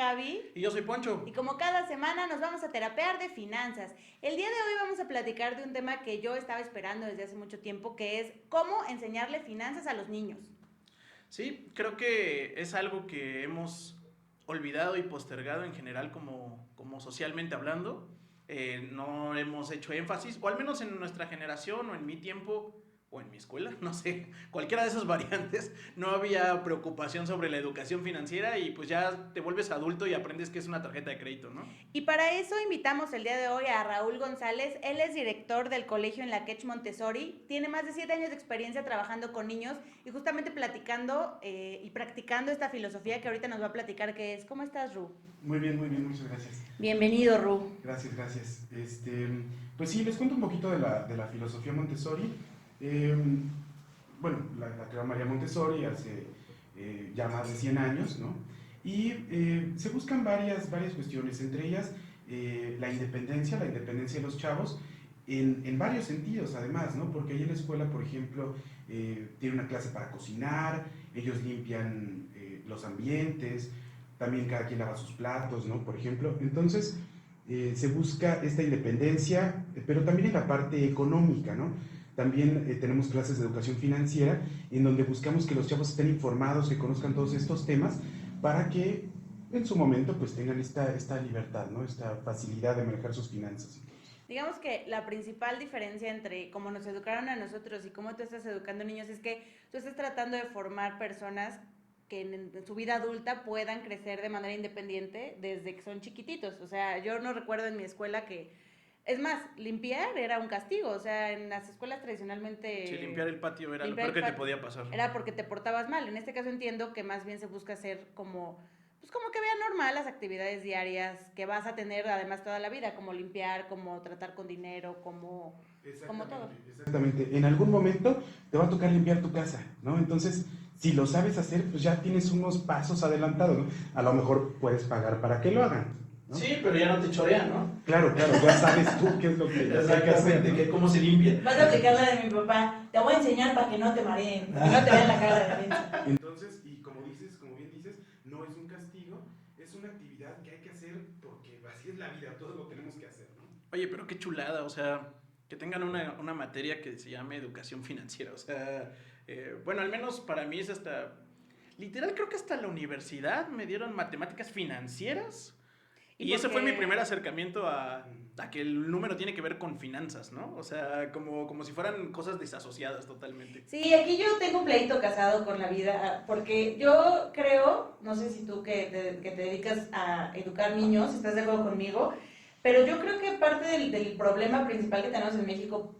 Gaby. Y yo soy Poncho. Y como cada semana nos vamos a terapear de finanzas. El día de hoy vamos a platicar de un tema que yo estaba esperando desde hace mucho tiempo, que es cómo enseñarle finanzas a los niños. Sí, creo que es algo que hemos olvidado y postergado en general como socialmente hablando. No hemos hecho énfasis, o al menos en nuestra generación o en mi tiempo o en mi escuela, no sé, cualquiera de esas variantes, no había preocupación sobre la educación financiera y pues ya te vuelves adulto y aprendes que es una tarjeta de crédito, ¿no? Y para eso invitamos el día de hoy a Raúl González. Él es director del colegio en la Quech Montessori. Tiene más de 7 años de experiencia trabajando con niños y justamente platicando y practicando esta filosofía que ahorita nos va a platicar qué es. ¿Cómo estás, Ru? Muy bien, muchas gracias. Bienvenido, Ru. Gracias, gracias. Pues sí, les cuento un poquito de la filosofía Montessori. Eh, bueno, la creó María Montessori hace ya más de 100 años, ¿no? Y se buscan varias cuestiones, entre ellas la independencia de los chavos, en varios sentidos además, ¿no? Porque ahí en la escuela, por ejemplo, tiene una clase para cocinar, ellos limpian los ambientes, también cada quien lava sus platos, ¿no? Por ejemplo, entonces se busca esta independencia, pero también en la parte económica, ¿no? También tenemos clases de educación financiera en donde buscamos que los chavos estén informados, que conozcan todos estos temas para que en su momento pues tengan esta libertad, ¿no? Esta facilidad de manejar sus finanzas. Digamos que la principal diferencia entre cómo nos educaron a nosotros y cómo tú estás educando niños es que tú estás tratando de formar personas que en su vida adulta puedan crecer de manera independiente desde que son chiquititos. O sea, yo no recuerdo en mi escuela que... Es más, limpiar era un castigo. O sea, en las escuelas tradicionalmente... Sí, limpiar el patio era lo peor que te podía pasar. Era porque te portabas mal. En este caso entiendo que más bien se busca hacer como... Pues como que vean normal las actividades diarias que vas a tener además toda la vida, como limpiar, como tratar con dinero, como todo. Exactamente. En algún momento te va a tocar limpiar tu casa, ¿no? Entonces, si lo sabes hacer, pues ya tienes unos pasos adelantados, ¿no? A lo mejor puedes pagar para que lo hagan, ¿no? Sí, pero ya no te chorean, ¿no? Claro, ya sabes tú qué es lo que hay que hacer, ¿no? cómo se limpia. Vas a aplicar la de mi papá. Te voy a enseñar para que no te mareen, para que no te vean la cara de derecha. Entonces, y como bien dices, no es un castigo, es una actividad que hay que hacer porque así es la vida, todos lo tenemos que hacer, ¿no? Oye, pero qué chulada, o sea, que tengan una materia que se llame educación financiera, o sea, bueno, al menos para mí es hasta, literal creo que hasta la universidad me dieron matemáticas financieras y ese fue mi primer acercamiento a que el número tiene que ver con finanzas, ¿no? O sea, como si fueran cosas desasociadas totalmente. Sí, aquí yo tengo un pleito casado con la vida, porque yo creo, no sé si tú que te dedicas a educar niños, estás de acuerdo conmigo, pero yo creo que parte del problema principal que tenemos en México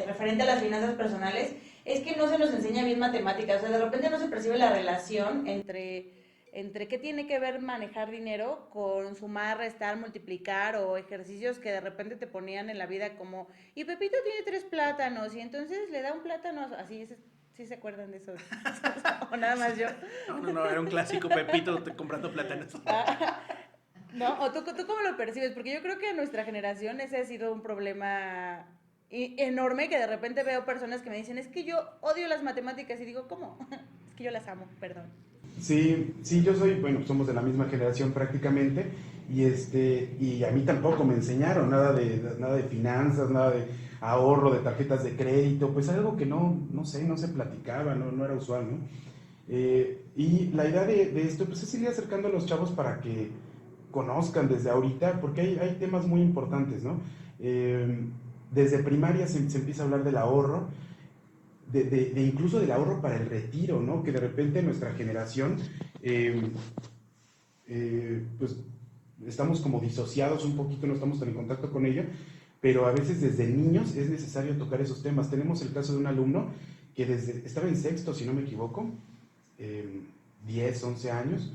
referente a las finanzas personales es que no se nos enseña bien matemáticas, o sea, de repente no se percibe la relación entre qué tiene que ver manejar dinero con sumar, restar, multiplicar o ejercicios que de repente te ponían en la vida como, y Pepito tiene 3 plátanos y entonces le da un plátano, así, ¿sí se acuerdan de eso? ¿O nada más yo? No, era un clásico Pepito comprando plátanos. ¿No? ¿O tú cómo lo percibes? Porque yo creo que en nuestra generación ese ha sido un problema enorme, que de repente veo personas que me dicen, es que yo odio las matemáticas, y digo, ¿cómo? Es que yo las amo, perdón. Sí, yo soy, bueno, somos de la misma generación prácticamente, y a mí tampoco me enseñaron nada de finanzas, nada de ahorro, de tarjetas de crédito, pues algo que no se platicaba, no era usual, ¿no? Y la idea de esto, pues es ir acercando a los chavos para que conozcan desde ahorita, porque hay temas muy importantes, ¿no? Desde primaria se empieza a hablar del ahorro, de incluso del ahorro para el retiro, ¿no? Que de repente nuestra generación, pues estamos como disociados un poquito, no estamos tan en contacto con ello, pero a veces desde niños es necesario tocar esos temas. Tenemos el caso de un alumno que estaba en sexto, si no me equivoco, 10, 11 años,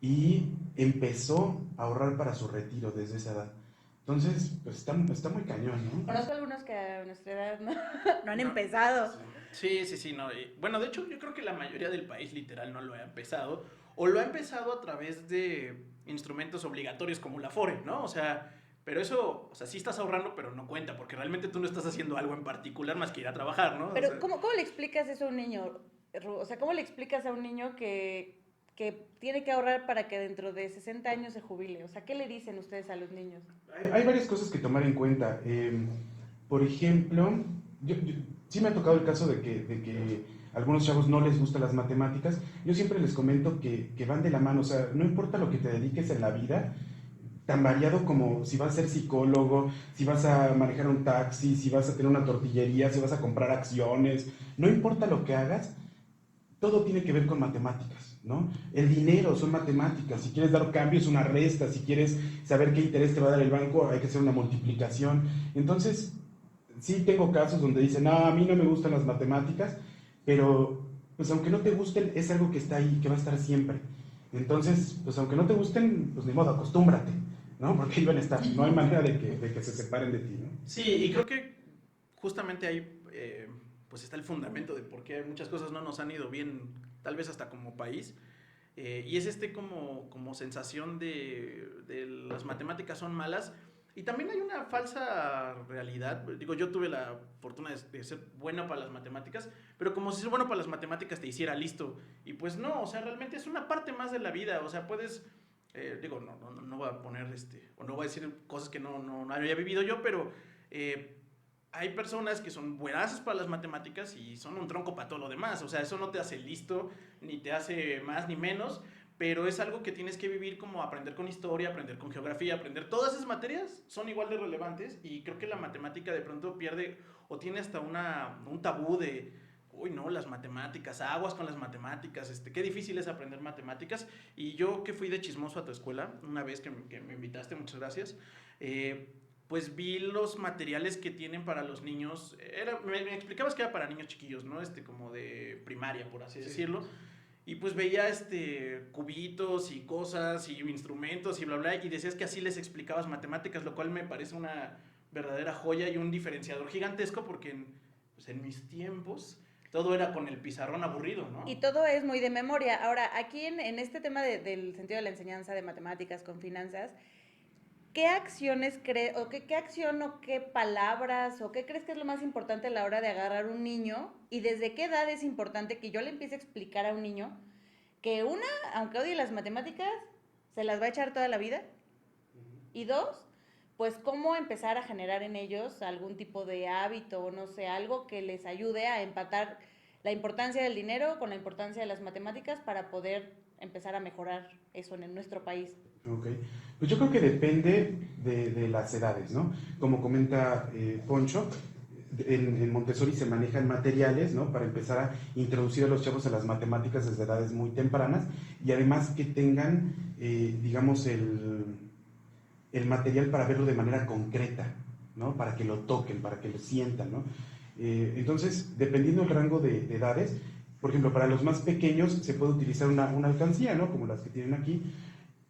y empezó a ahorrar para su retiro desde esa edad. Entonces, pues está muy cañón, ¿no? Conozco algunos que a nuestra edad no han empezado. Sí, no. Bueno, de hecho, yo creo que la mayoría del país literal no lo ha empezado, o lo ha empezado a través de instrumentos obligatorios como la Afore, ¿no? O sea, pero eso, o sea, sí estás ahorrando, pero no cuenta, porque realmente tú no estás haciendo algo en particular más que ir a trabajar, ¿no? Pero, o sea, ¿cómo le explicas eso a un niño, Ru? O sea, ¿cómo le explicas a un niño que que tiene que ahorrar para que dentro de 60 años se jubile? O sea, ¿qué le dicen ustedes a los niños? Hay varias cosas que tomar en cuenta. Por ejemplo, sí me ha tocado el caso de que a algunos chavos no les gustan las matemáticas. Yo siempre les comento que van de la mano. O sea, no importa lo que te dediques en la vida, tan variado como si vas a ser psicólogo, si vas a manejar un taxi, si vas a tener una tortillería, si vas a comprar acciones, no importa lo que hagas, todo tiene que ver con matemáticas, ¿no? El dinero son matemáticas, si quieres dar cambios, una resta, si quieres saber qué interés te va a dar el banco, hay que hacer una multiplicación. Entonces, sí tengo casos donde dicen, no, a mí no me gustan las matemáticas, pero pues aunque no te gusten, es algo que está ahí, que va a estar siempre. Entonces, pues aunque no te gusten, pues ni modo, acostúmbrate, ¿no? Porque ahí van a estar, no hay manera de que se separen de ti, ¿no? Sí, y creo que justamente ahí pues está el fundamento de por qué muchas cosas no nos han ido bien, tal vez hasta como país. Y es como sensación de las matemáticas son malas. Y también hay una falsa realidad. Digo, yo tuve la fortuna de ser bueno para las matemáticas, pero como si ser bueno para las matemáticas te hiciera listo. Y pues no, o sea, realmente es una parte más de la vida. O sea, puedes, digo, no voy a poner, o no voy a decir cosas que no había vivido yo, pero hay personas que son buenazas para las matemáticas y son un tronco para todo lo demás. O sea, eso no te hace listo, ni te hace más ni menos, pero es algo que tienes que vivir, como aprender con historia, aprender con geografía, aprender. Todas esas materias son igual de relevantes y creo que la matemática de pronto pierde o tiene hasta un tabú de, uy, no, las matemáticas, aguas con las matemáticas, qué difícil es aprender matemáticas. Y yo, que fui de chismoso a tu escuela, una vez que me invitaste, muchas gracias, pues vi los materiales que tienen para los niños. Me explicabas que era para niños chiquillos, ¿no? Como de primaria, por así decirlo. Y pues veía cubitos y cosas y instrumentos y bla, bla, y decías que así les explicabas matemáticas, lo cual me parece una verdadera joya y un diferenciador gigantesco, porque pues en mis tiempos todo era con el pizarrón aburrido, ¿no? Y todo es muy de memoria. Ahora, aquí en este tema del sentido de la enseñanza de matemáticas con finanzas, ¿qué acciones crees, o qué acción o qué palabras, o qué crees que es lo más importante a la hora de agarrar un niño? ¿Y desde qué edad es importante que yo le empiece a explicar a un niño que una, aunque odie las matemáticas, se las va a echar toda la vida? Y dos, pues cómo empezar a generar en ellos algún tipo de hábito, o no sé, algo que les ayude a empatar la importancia del dinero con la importancia de las matemáticas para poder empezar a mejorar eso en nuestro país. Ok, pues yo creo que depende de las edades, ¿no? Como comenta Poncho, en Montessori se manejan materiales, ¿no? Para empezar a introducir a los chavos a las matemáticas desde edades muy tempranas y además que tengan, digamos, el material para verlo de manera concreta, ¿no? Para que lo toquen, para que lo sientan, ¿no? Entonces, dependiendo del rango de edades, por ejemplo, para los más pequeños se puede utilizar una alcancía, ¿no? Como las que tienen aquí,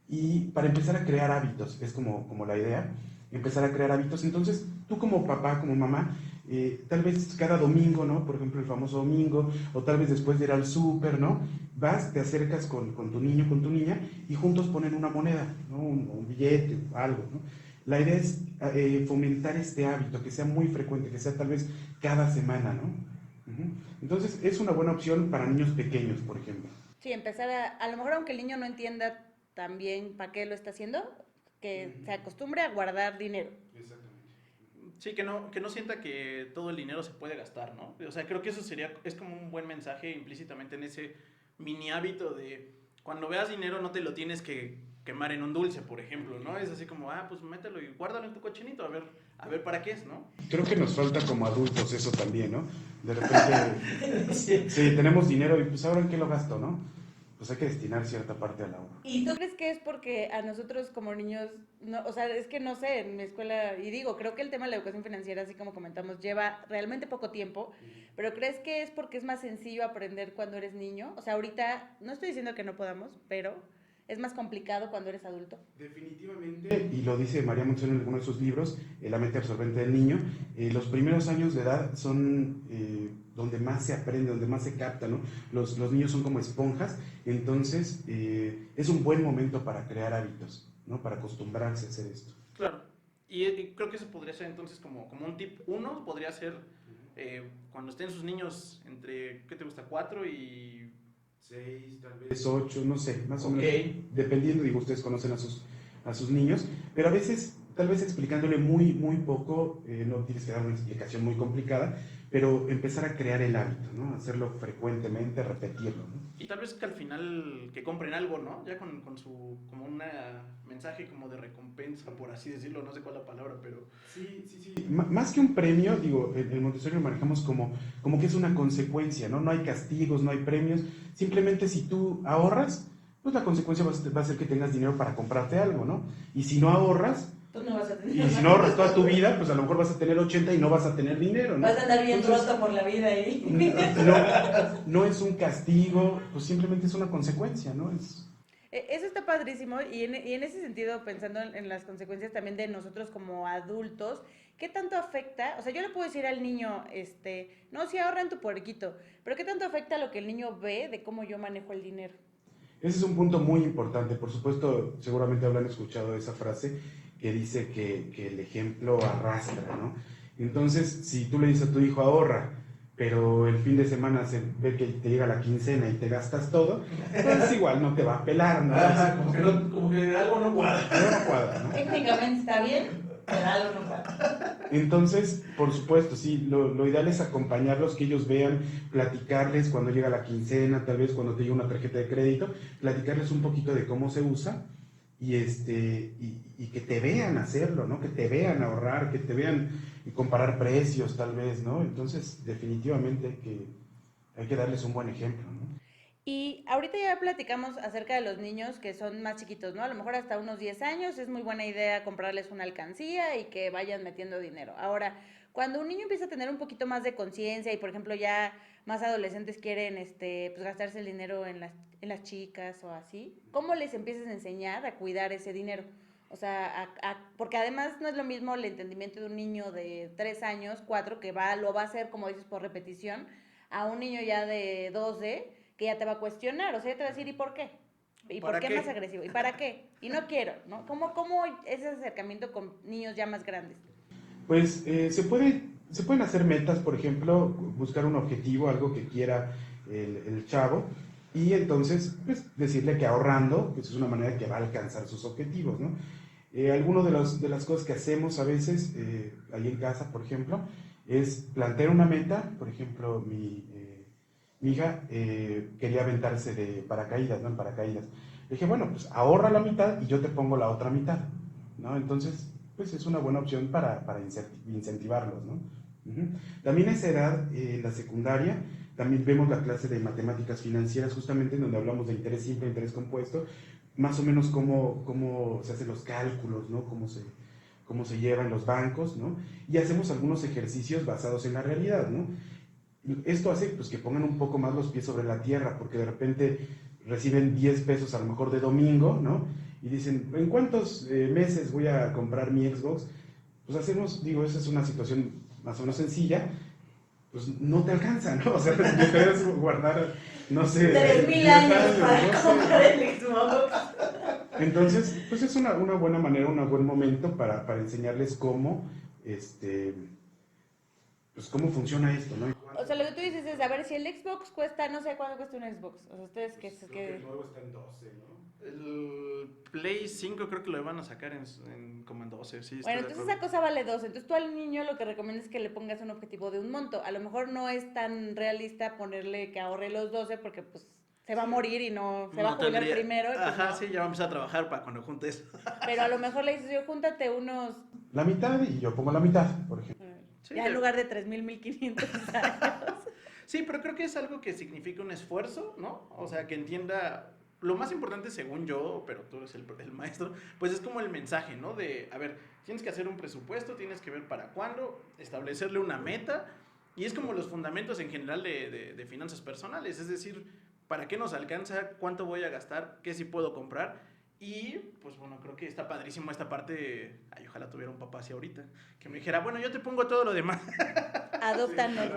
y para empezar a crear hábitos, es como la idea, empezar a crear hábitos. Entonces, tú como papá, como mamá, tal vez cada domingo, ¿no? Por ejemplo, el famoso domingo, o tal vez después de ir al súper, ¿no? Vas, te acercas con tu niño, con tu niña, y juntos ponen una moneda, ¿no? Un billete, algo, ¿no? La idea es fomentar este hábito, que sea muy frecuente, que sea tal vez cada semana, ¿no? Entonces, es una buena opción para niños pequeños, por ejemplo. Sí, empezar a lo mejor aunque el niño no entienda también para qué lo está haciendo, que se acostumbre a guardar dinero. Exactamente. Sí, que no sienta que todo el dinero se puede gastar, ¿no? O sea, creo que eso es como un buen mensaje implícitamente en ese mini hábito de cuando veas dinero no te lo tienes que quemar en un dulce, por ejemplo, ¿no? Es así como, pues mételo y guárdalo en tu cochinito, a ver para qué es, ¿no? Creo que nos falta como adultos eso también, ¿no? De repente, sí, tenemos dinero y pues ahora en qué lo gasto, ¿no? Pues hay que destinar cierta parte al ahorro. ¿Y tú crees que es porque a nosotros como niños, no, o sea, es que no sé, en mi escuela, y digo, creo que el tema de la educación financiera, así como comentamos, lleva realmente poco tiempo, pero crees que es porque es más sencillo aprender cuando eres niño? O sea, ahorita, no estoy diciendo que no podamos, pero es más complicado cuando eres adulto. Definitivamente, y lo dice María Montessori en alguno de sus libros, La mente absorbente del niño, los primeros años de edad son donde más se aprende, donde más se capta, ¿no? Los niños son como esponjas, entonces es un buen momento para crear hábitos, ¿no? Para acostumbrarse a hacer esto. Claro. Y creo que eso podría ser entonces como un tip uno, podría ser cuando estén sus niños entre, ¿qué te gusta? 4 y 6, tal vez 8, no sé, más o Ok. menos, dependiendo, digo, ustedes conocen a sus niños, pero a veces, tal vez explicándole muy poco, no tienes que dar una explicación muy complicada, pero empezar a crear el hábito, ¿no? Hacerlo frecuentemente, repetirlo, ¿no? Y tal vez que al final que compren algo, ¿no? Ya con su, como un mensaje como de recompensa, por así decirlo, no sé cuál es la palabra, pero... Sí. Más que un premio, digo, en Montessori lo manejamos como que es una consecuencia, ¿no? No hay castigos, no hay premios, simplemente si tú ahorras, pues la consecuencia va a ser que tengas dinero para comprarte algo, ¿no? Y si no ahorras, Pues no vas a tener y si no ahorras toda tu vida, pues a lo mejor vas a tener 80 y no vas a tener dinero, ¿no? Vas a andar bien Entonces, roto por la vida ahí. no es un castigo, pues simplemente es una consecuencia, ¿no? Es, Eso está padrísimo y en ese sentido, pensando en las consecuencias también de nosotros como adultos, ¿qué tanto afecta? O sea, yo le puedo decir al niño, no, si ahorra en tu puerquito, pero ¿qué tanto afecta lo que el niño ve de cómo yo manejo el dinero? ese es un punto muy importante. Por supuesto, seguramente habrán escuchado esa frase que dice que el ejemplo arrastra, ¿no? Entonces, si tú le dices a tu hijo ahorra, pero el fin de semana se ve que te llega la quincena y te gastas todo, pues igual no te va a pelar, ¿no? Ajá, como que algo no cuadra. No cuadra, ¿no? Técnicamente está bien, pero algo no pasa. Entonces, por supuesto, sí, lo ideal es acompañarlos, que ellos vean, platicarles cuando llega la quincena, tal vez cuando te llega una tarjeta de crédito, platicarles un poquito de cómo se usa y que te vean hacerlo, ¿no? Que te vean ahorrar, que te vean comparar precios, tal vez, ¿no? Entonces, definitivamente hay que darles un buen ejemplo, ¿no? Y ahorita ya platicamos acerca de los niños que son más chiquitos, ¿no? A lo mejor hasta unos 10 años es muy buena idea comprarles una alcancía y que vayan metiendo dinero. Ahora, cuando un niño empieza a tener un poquito más de conciencia y, por ejemplo, ya más adolescentes quieren pues gastarse el dinero en las chicas o así, ¿cómo les empiezas a enseñar a cuidar ese dinero? O sea, porque además no es lo mismo el entendimiento de un niño de 3 años, 4, que lo va a hacer, como dices, por repetición, a un niño ya de 12 que ya te va a cuestionar, o sea, ya te va a decir, ¿y por qué? ¿Y por ¿Para qué qué? más agresivo? ¿Y para qué? Y no quiero, ¿no? ¿Cómo ese acercamiento con niños ya más grandes? Pues se pueden hacer metas, por ejemplo, buscar un objetivo, algo que quiera el chavo, y entonces pues, decirle que ahorrando pues, es una manera que va a alcanzar sus objetivos, ¿no? Algunas de las cosas que hacemos a veces, ahí en casa, por ejemplo, es plantear una meta. Por ejemplo, mi hija quería aventarse de paracaídas, ¿no? En paracaídas. Le dije, bueno, pues ahorra la mitad y yo te pongo la otra mitad, ¿no? Entonces, pues es una buena opción para incentivarlos, ¿no? Ujú. También a esa edad, la secundaria, también vemos la clase de matemáticas financieras, justamente en donde hablamos de interés simple, interés compuesto, más o menos cómo se hacen los cálculos, ¿no? Cómo se llevan los bancos, ¿no? Y hacemos algunos ejercicios basados en la realidad, ¿no? Esto hace pues, que pongan un poco más los pies sobre la tierra, porque de repente reciben 10 pesos a lo mejor de domingo, ¿no? Y dicen, ¿en cuántos meses voy a comprar mi Xbox? Pues hacemos, digo, esa es una situación más o menos sencilla, pues no te alcanza, ¿no? O sea, necesitas guardar, no sé, 3000 10 años para no sé. comprar el Xbox. Entonces, pues es una buena manera, un buen momento para enseñarles pues cómo funciona esto, ¿no? O sea, lo que tú dices es, a ver, si el Xbox cuesta, no sé cuánto cuesta un Xbox. O sea, ustedes Creo que el nuevo está en 12, ¿no? El Play 5 creo que lo van a sacar como en 12, sí, estoy Bueno, de entonces acuerdo. esa cosa vale 2. Entonces tú al niño lo que recomiendas es que le pongas un objetivo de un monto. A lo mejor no es tan realista ponerle que ahorre los 12 porque pues se va a morir y no, se va a No jubilar tendría. primero y pues Ajá, no. sí, ya va a empezar a trabajar para cuando juntes. Pero a lo mejor le dices, yo júntate unos, La mitad y yo pongo la mitad, por ejemplo. Sí, ya en lugar de 3,000, 1,500 años. sí, pero creo que es algo que significa un esfuerzo, ¿no? O sea, que entienda. Lo más importante, según yo, pero tú eres el maestro, pues es como el mensaje, ¿no? De, a ver, tienes que hacer un presupuesto, tienes que ver para cuándo, establecerle una meta, y es como los fundamentos en general de finanzas personales, es decir, ¿para qué nos alcanza? ¿Cuánto voy a gastar? ¿Qué sí puedo comprar? Y, pues bueno, creo que está padrísimo esta parte. Ay, ojalá tuviera un papá así ahorita, que me dijera, bueno, yo te pongo todo lo demás. Adóptanos.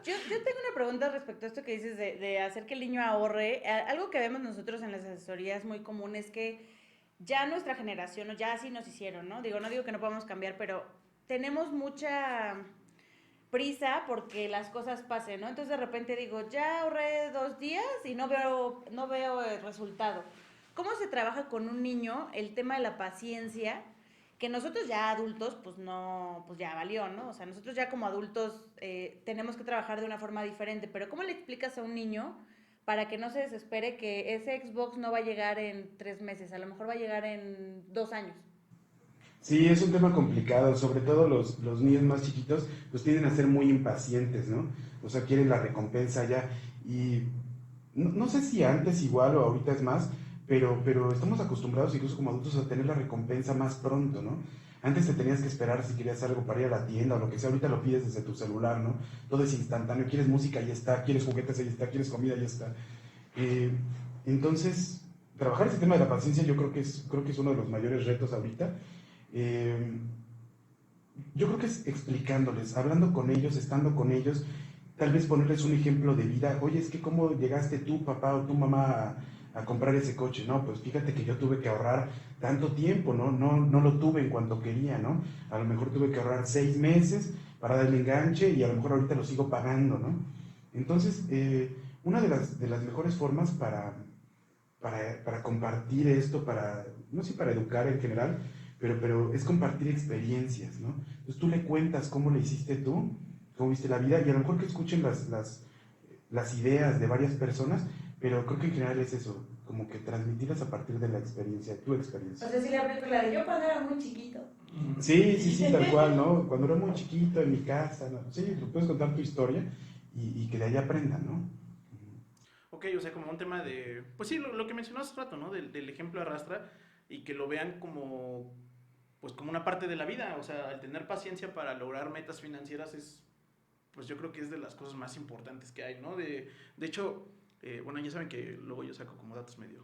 Yo tengo una pregunta respecto a esto que dices de hacer que el niño ahorre. Algo que vemos nosotros en las asesorías muy común es que ya nuestra generación, o ya así nos hicieron, ¿no? No digo que no podamos cambiar, pero tenemos mucha prisa porque las cosas pasen, ¿no? Entonces de repente digo, ya ahorré 2 días y no veo el resultado. ¿Cómo se trabaja con un niño el tema de la paciencia? Que nosotros ya adultos, pues no, pues ya valió, ¿no? O sea, nosotros ya como adultos tenemos que trabajar de una forma diferente, pero ¿cómo le explicas a un niño para que no se desespere que ese Xbox no va a llegar en 3 meses, a lo mejor va a llegar en 2 años? Sí, es un tema complicado, sobre todo los niños más chiquitos, pues tienden a ser muy impacientes, ¿no? O sea, quieren la recompensa ya. Y no sé si antes igual o ahorita es más, pero estamos acostumbrados incluso como adultos a tener la recompensa más pronto, ¿no? Antes te tenías que esperar si querías algo para ir a la tienda o lo que sea, ahorita lo pides desde tu celular, ¿no? Todo es instantáneo, quieres música, ahí está, quieres juguetes, ahí está, quieres comida, ahí está. Eh, entonces, trabajar ese tema de la paciencia yo creo que es uno de los mayores retos ahorita. Eh, yo creo que es explicándoles, hablando con ellos, estando con ellos, tal vez ponerles un ejemplo de vida. Oye, es que cómo llegaste tú, papá o tu mamá, a comprar ese coche. No, pues fíjate que yo tuve que ahorrar tanto tiempo, ¿no? No lo tuve en cuanto quería, ¿no? A lo mejor tuve que ahorrar 6 meses para darle enganche y a lo mejor ahorita lo sigo pagando, ¿no? Entonces, una de las mejores formas para compartir esto, no sé, para educar en general, pero es compartir experiencias, ¿no? Entonces tú le cuentas cómo le hiciste tú, cómo viste la vida, y a lo mejor que escuchen las ideas de varias personas, pero creo que en general es eso, como que transmitirlas a partir de la experiencia, tu O experiencia. sea, sí le aplico la de yo cuando era muy chiquito. Sí, tal cual, ¿no? Cuando era muy chiquito en mi casa, ¿no? Sí, tú puedes contar tu historia y que de ahí aprendan, ¿no? Ok, o sea, como un tema de, pues sí, lo que mencionó hace rato, ¿no? Del ejemplo arrastra y que lo vean como, pues como una parte de la vida, o sea, el tener paciencia para lograr metas financieras es, pues yo creo que es de las cosas más importantes que hay, ¿no? De hecho, bueno, ya saben que luego yo saco como datos medio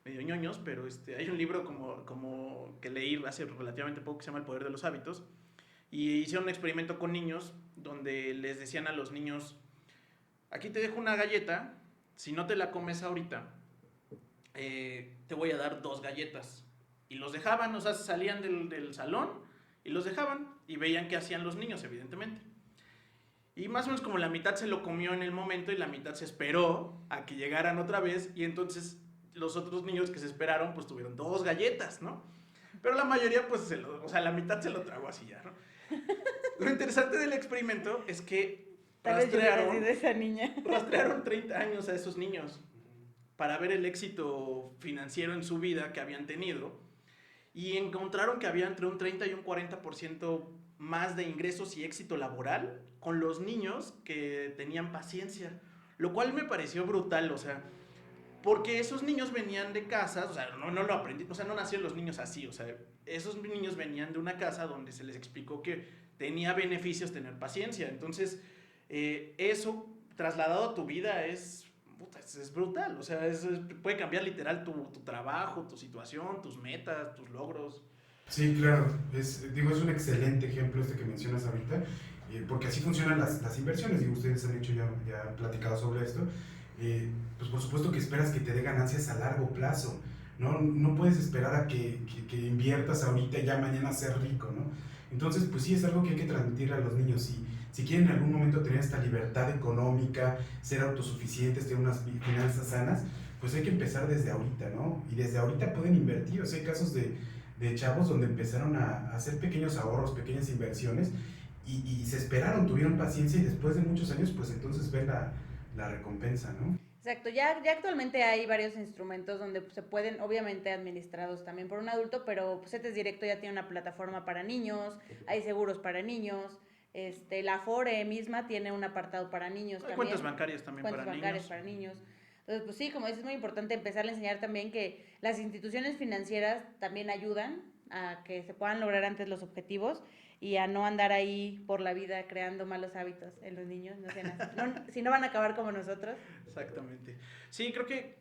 ñoños, pero hay un libro como que leí hace relativamente poco que se llama El poder de los hábitos, y hicieron un experimento con niños donde les decían a los niños, aquí te dejo una galleta, si no te la comes ahorita, te voy a dar 2 galletas. Y los dejaban, o sea, salían del salón y los dejaban y veían qué hacían los niños, evidentemente. Y más o menos como la mitad se lo comió en el momento y la mitad se esperó a que llegaran otra vez y entonces los otros niños que se esperaron pues tuvieron 2 galletas, ¿no? Pero la mayoría pues, o sea, la mitad se lo tragó así ya, ¿no? Lo interesante del experimento es que Tal vez yo hubiera sido esa niña. rastrearon 30 años a esos niños para ver el éxito financiero en su vida que habían tenido y encontraron que había entre un 30 y un 40% más de ingresos y éxito laboral con los niños que tenían paciencia, lo cual me pareció brutal, o sea, porque esos niños venían de casas, o sea, no lo aprendí, o sea, no nacieron los niños así, o sea, esos niños venían de una casa donde se les explicó que tenía beneficios tener paciencia, entonces eso trasladado a tu vida es brutal, o sea, puede cambiar literal tu trabajo, tu situación, tus metas, tus logros. Sí, claro. Digo, es un excelente ejemplo este que mencionas ahorita, porque así funcionan las inversiones. Digo, ustedes han hecho ya han platicado sobre esto. Pues por supuesto que esperas que te dé ganancias a largo plazo. No puedes esperar a que inviertas ahorita y ya mañana ser rico, ¿no? Entonces, pues sí, es algo que hay que transmitir a los niños. Si quieren en algún momento tener esta libertad económica, ser autosuficientes, tener unas finanzas sanas, pues hay que empezar desde ahorita, ¿no? Y desde ahorita pueden invertir. O sea, hay casos de chavos donde empezaron a hacer pequeños ahorros, pequeñas inversiones y se esperaron, tuvieron paciencia y después de muchos años pues entonces ven la recompensa, ¿no? Exacto, ya actualmente hay varios instrumentos donde pues, se pueden, obviamente administrados también por un adulto, pero pues CETES Directo ya tiene una plataforma para niños, hay seguros para niños, la Afore misma tiene un apartado para niños Hay también. cuentas bancarias también Cuentas para bancarias niños. para niños. Entonces, pues sí, como dices, es muy importante empezar a enseñar también que las instituciones financieras también ayudan a que se puedan lograr antes los objetivos y a no andar ahí por la vida creando malos hábitos en los niños, no sean así. Si no van a acabar como nosotros. Exactamente. Sí, creo que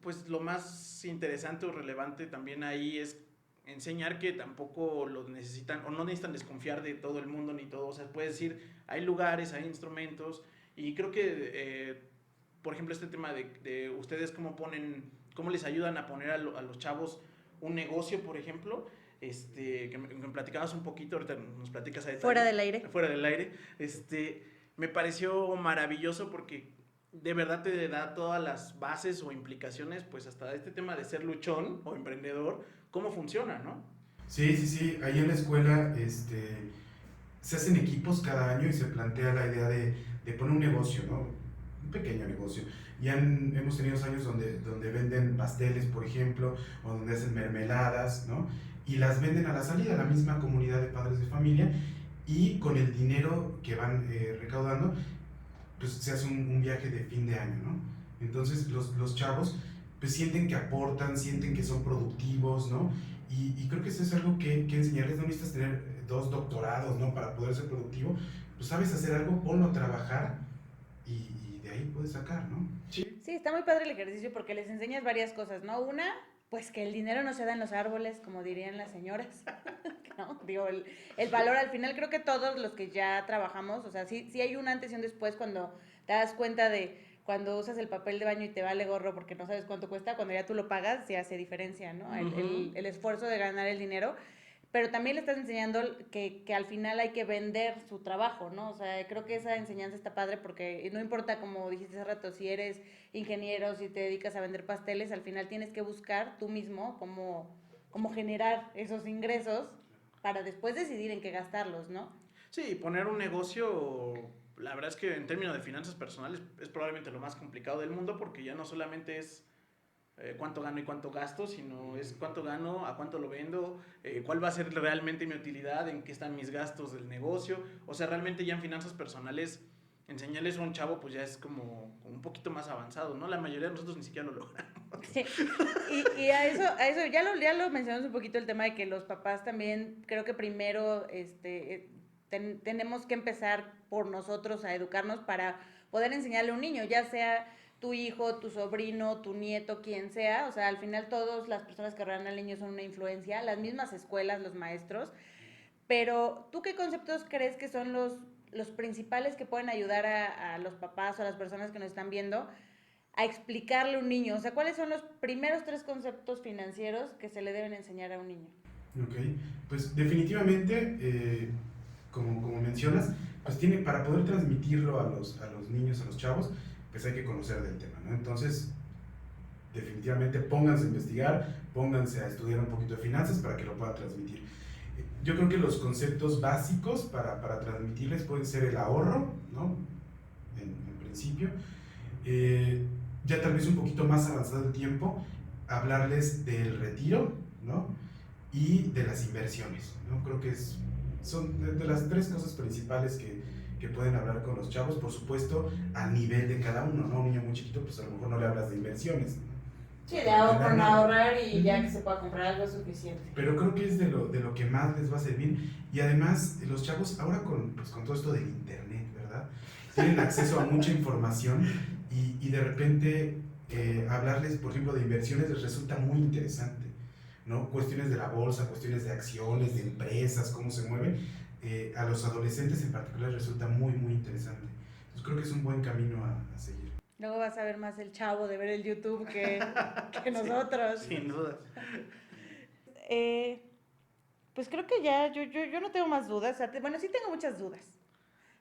pues lo más interesante o relevante también ahí es enseñar que tampoco lo necesitan o no necesitan desconfiar de todo el mundo ni todo. O sea, puedes decir, hay lugares, hay instrumentos y creo que, por ejemplo, este tema de ustedes cómo les ayudan a poner a los chavos un negocio, por ejemplo, que me platicabas un poquito, ahorita nos platicas a detalle. Fuera del aire. Fuera del aire, me pareció maravilloso porque de verdad te da todas las bases o implicaciones, pues hasta este tema de ser luchón o emprendedor, cómo funciona, ¿no? Sí, ahí en la escuela se hacen equipos cada año y se plantea la idea de poner un negocio, ¿no? Un pequeño negocio. Hemos tenido años donde venden pasteles, por ejemplo, o donde hacen mermeladas, ¿no? Y las venden a la salida, a la misma comunidad de padres de familia, y con el dinero que van recaudando, pues se hace un viaje de fin de año, ¿no? Entonces los chavos pues sienten que aportan, sienten que son productivos, ¿no? Y creo que eso es algo que enseñarles. No necesitas tener 2 doctorados, ¿no? Para poder ser productivo. Pues sabes hacer algo, ponlo a trabajar y de ahí puedes sacar, ¿no? Sí. Sí, está muy padre el ejercicio porque les enseñas varias cosas, ¿no? Una, pues que el dinero no se da en los árboles, como dirían las señoras, ¿no? Digo, el valor al final, creo que todos los que ya trabajamos, o sea, sí hay un antes y un después cuando te das cuenta de cuando usas el papel de baño y te vale gorro porque no sabes cuánto cuesta, cuando ya tú lo pagas, se hace diferencia, ¿no? El esfuerzo de ganar el dinero. Pero también le estás enseñando que al final hay que vender su trabajo, ¿no? O sea, creo que esa enseñanza está padre porque no importa, como dijiste hace rato, si eres ingeniero, si te dedicas a vender pasteles, al final tienes que buscar tú mismo cómo generar esos ingresos para después decidir en qué gastarlos, ¿no? Sí, poner un negocio, la verdad es que en términos de finanzas personales es probablemente lo más complicado del mundo porque ya no solamente es cuánto gano y cuánto gasto, sino es cuánto gano, a cuánto lo vendo, cuál va a ser realmente mi utilidad, en qué están mis gastos del negocio. O sea, realmente ya en finanzas personales, enseñarles a un chavo pues ya es como un poquito más avanzado, ¿no? La mayoría de nosotros ni siquiera lo logramos. Sí. Y a eso ya lo mencionamos un poquito, el tema de que los papás también, creo que primero tenemos que empezar por nosotros a educarnos para poder enseñarle a un niño, ya sea tu hijo, tu sobrino, tu nieto, quien sea. O sea, al final todas las personas que rodean al niño son una influencia, las mismas escuelas, los maestros. Pero, ¿tú qué conceptos crees que son los principales que pueden ayudar a los papás o a las personas que nos están viendo a explicarle a un niño? O sea, ¿cuáles son los primeros 3 conceptos financieros que se le deben enseñar a un niño? Ok, pues definitivamente, como mencionas, pues para poder transmitirlo a los niños, a los chavos, pues hay que conocer del tema, ¿no? Entonces, definitivamente pónganse a investigar, pónganse a estudiar un poquito de finanzas para que lo puedan transmitir. Yo creo que los conceptos básicos para transmitirles pueden ser el ahorro, ¿no? En principio. Ya tal vez un poquito más avanzado el tiempo, hablarles del retiro, ¿no? Y de las inversiones, ¿no? Creo que son de las 3 cosas principales que pueden hablar con los chavos, por supuesto, a nivel de cada uno, ¿no? Un niño muy chiquito, pues a lo mejor no le hablas de inversiones. Sí, de ahorrar y ya que se pueda comprar algo suficiente. Pero creo que es de lo que más les va a servir. Y además, los chavos, ahora con todo esto del internet, ¿verdad? Tienen acceso a mucha información y de repente hablarles, por ejemplo, de inversiones les resulta muy interesante, ¿no? Cuestiones de la bolsa, cuestiones de acciones, de empresas, cómo se mueven. A los adolescentes en particular resulta muy, muy interesante. Entonces creo que es un buen camino a seguir. Luego vas a ver más el chavo de ver el YouTube que nosotros. Sin duda. Pues creo que ya, yo no tengo más dudas. O sea, bueno, sí tengo muchas dudas,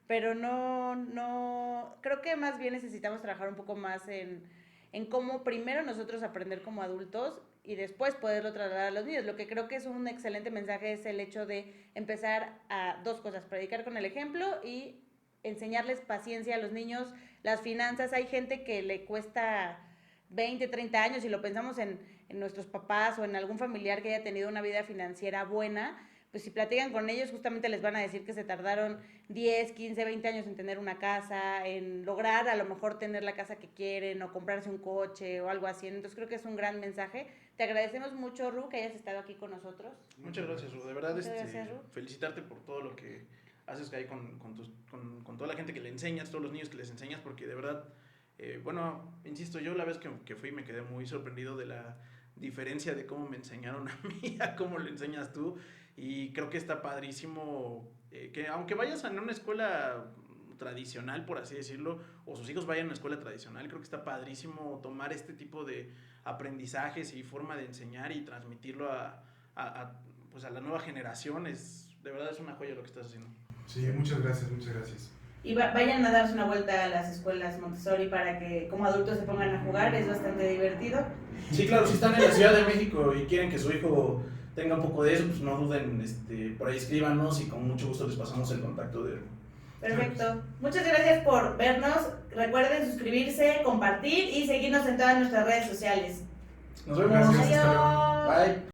pero no, creo que más bien necesitamos trabajar un poco más en cómo primero nosotros aprender como adultos y después poderlo trasladar a los niños. Lo que creo que es un excelente mensaje es el hecho de empezar a 2 cosas: predicar con el ejemplo y enseñarles paciencia a los niños, las finanzas. Hay gente que le cuesta 20, 30 años, y lo pensamos en nuestros papás o en algún familiar que haya tenido una vida financiera buena, pues si platican con ellos justamente les van a decir que se tardaron 10, 15, 20 años en tener una casa, en lograr a lo mejor tener la casa que quieren o comprarse un coche o algo así. Entonces creo que es un gran mensaje. Te agradecemos mucho, Ru, que hayas estado aquí con nosotros. Muchas gracias, Ru. De verdad, Muchas gracias, Ru. felicitarte por todo lo que haces ahí con toda la gente que le enseñas, todos los niños que les enseñas, porque de verdad, bueno, insisto, yo la vez que fui me quedé muy sorprendido de la diferencia de cómo me enseñaron a mí, a cómo le enseñas tú, y creo que está padrísimo que aunque vayas a una escuela tradicional, por así decirlo, o sus hijos vayan a una escuela tradicional, creo que está padrísimo tomar este tipo de aprendizajes y forma de enseñar y transmitirlo pues a la nueva generación, de verdad es una joya lo que estás haciendo. Sí, muchas gracias, muchas gracias. Y vayan a darse una vuelta a las escuelas Montessori para que como adultos se pongan a jugar, es bastante divertido. Sí, claro, si están en la Ciudad de México y quieren que su hijo tenga un poco de eso, pues no duden, por ahí escríbanos y con mucho gusto les pasamos el contacto de... Perfecto. Muchas gracias por vernos. Recuerden suscribirse, compartir y seguirnos en todas nuestras redes sociales. Nos vemos. Gracias, hasta luego. Adiós. Bye.